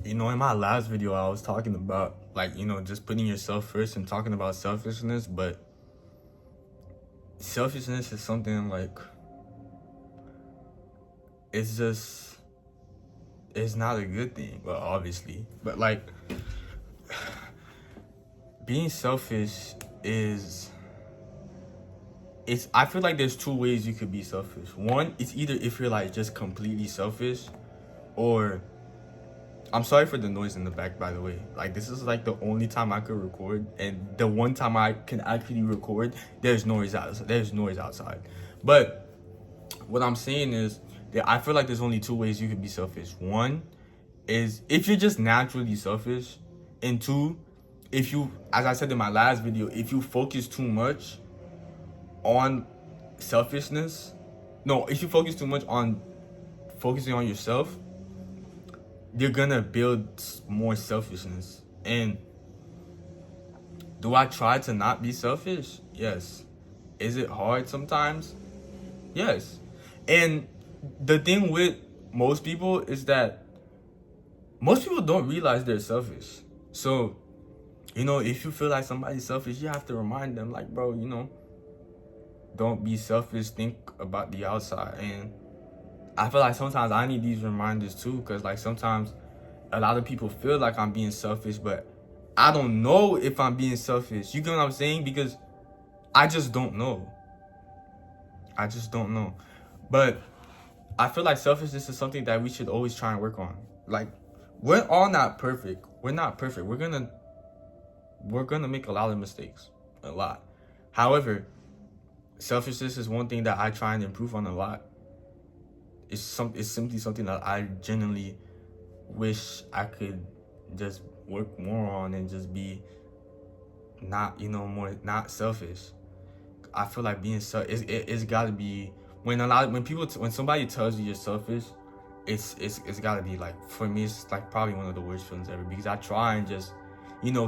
In my last video, I was talking about, like, just putting yourself first and talking about selfishness, but selfishness is something like, it's just, it's not a good thing, well, obviously, but like, being selfish I feel like there's two ways you could be selfish. One, it's either if you're like just completely selfish, or I'm sorry for the noise in the back, by the way. Like, this is like the only time I could record, and the one time I can actually record, there's noise outside. But what I'm saying is that I feel like there's only two ways you could be selfish. One is if you're just naturally selfish, and two, if you, as I said in my last video, if you focus too much on selfishness, no, if you focus too much on focusing on yourself, you're gonna build more selfishness. And do I try to not be selfish? Yes. Is it hard sometimes? Yes. And the thing with most people is that most people don't realize they're selfish. So, if you feel like somebody's selfish, you have to remind them, like, bro, don't be selfish, think about the outside. And I feel like sometimes I need these reminders too, because like sometimes a lot of people feel like I'm being selfish, but I don't know if I'm being selfish. You get what I'm saying? Because I just don't know. But I feel like selfishness is something that we should always try and work on. Like, we're all not perfect. We're not perfect. We're gonna make a lot of mistakes. A lot. However, selfishness is one thing that I try and improve on a lot. It's simply something that I genuinely wish I could just work more on and just be not, not selfish. I feel like being it's gotta be when somebody tells you you're selfish, it's gotta be like, for me, it's like probably one of the worst feelings ever, because I try and just,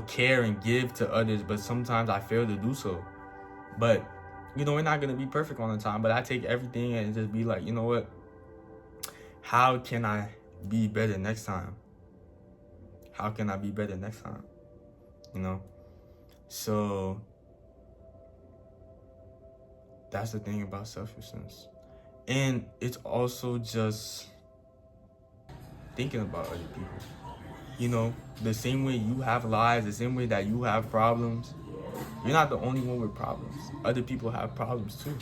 care and give to others, but sometimes I fail to do so. But we're not gonna be perfect all the time, but I take everything and just be like, you know what? How can I be better next time? How can I be better next time? So that's the thing about selfishness. And it's also just thinking about other people. The same way you have lives, the same way that you have problems, you're not the only one with problems. Other people have problems too.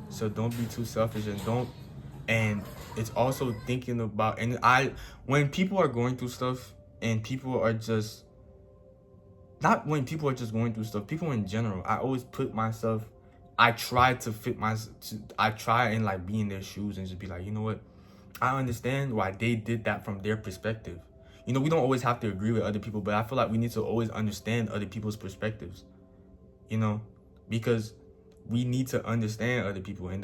So don't be too selfish, and it's also thinking about, when people are going through stuff, and people are just, not when people are just going through stuff, people in general, I always I try and like be in their shoes and just be like, you know what? I understand why they did that from their perspective. We don't always have to agree with other people, but I feel like we need to always understand other people's perspectives, because we need to understand other people, and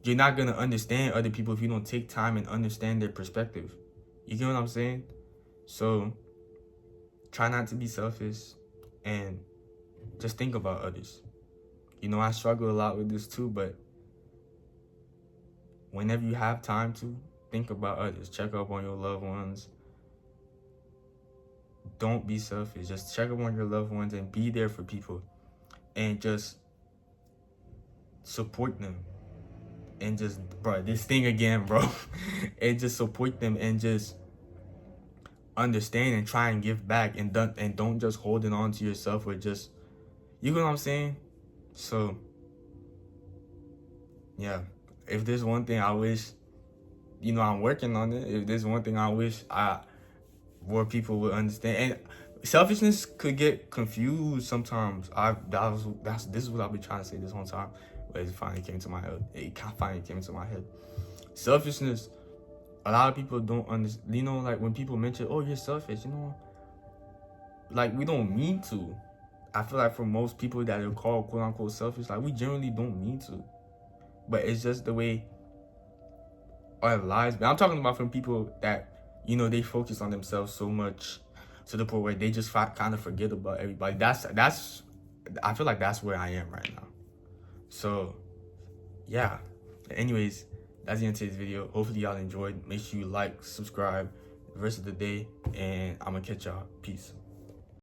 you're not gonna understand other people if you don't take time and understand their perspective. You get what I'm saying? So try not to be selfish and just think about others. I struggle a lot with this too, but whenever you have time to think about others, check up on your loved ones. Don't be selfish. Just check up on your loved ones and be there for people, and just support them. And just, bro, this thing again, bro. And just support them, and just understand and try and give back, and don't just hold it on to yourself, or just, you know what I'm saying? So yeah, if there's one thing I wish, I'm working on it. If there's one thing I wish more people would understand, and selfishness could get confused sometimes. This is what I've been trying to say this whole time, but it finally came to my head. Selfishness, a lot of people don't understand. Like, when people mention, oh, you're selfish, like, we don't mean to. I feel like for most people that are called quote unquote selfish, like, we generally don't mean to, but it's just the way our lives. But I'm talking about from people that, they focus on themselves so much to the point where they just kind of forget about everybody. I feel like that's where I am right now. So yeah. Anyways, that's the end of today's video. Hopefully y'all enjoyed. Make sure you like, subscribe, the rest of the day, and I'm gonna catch y'all. Peace.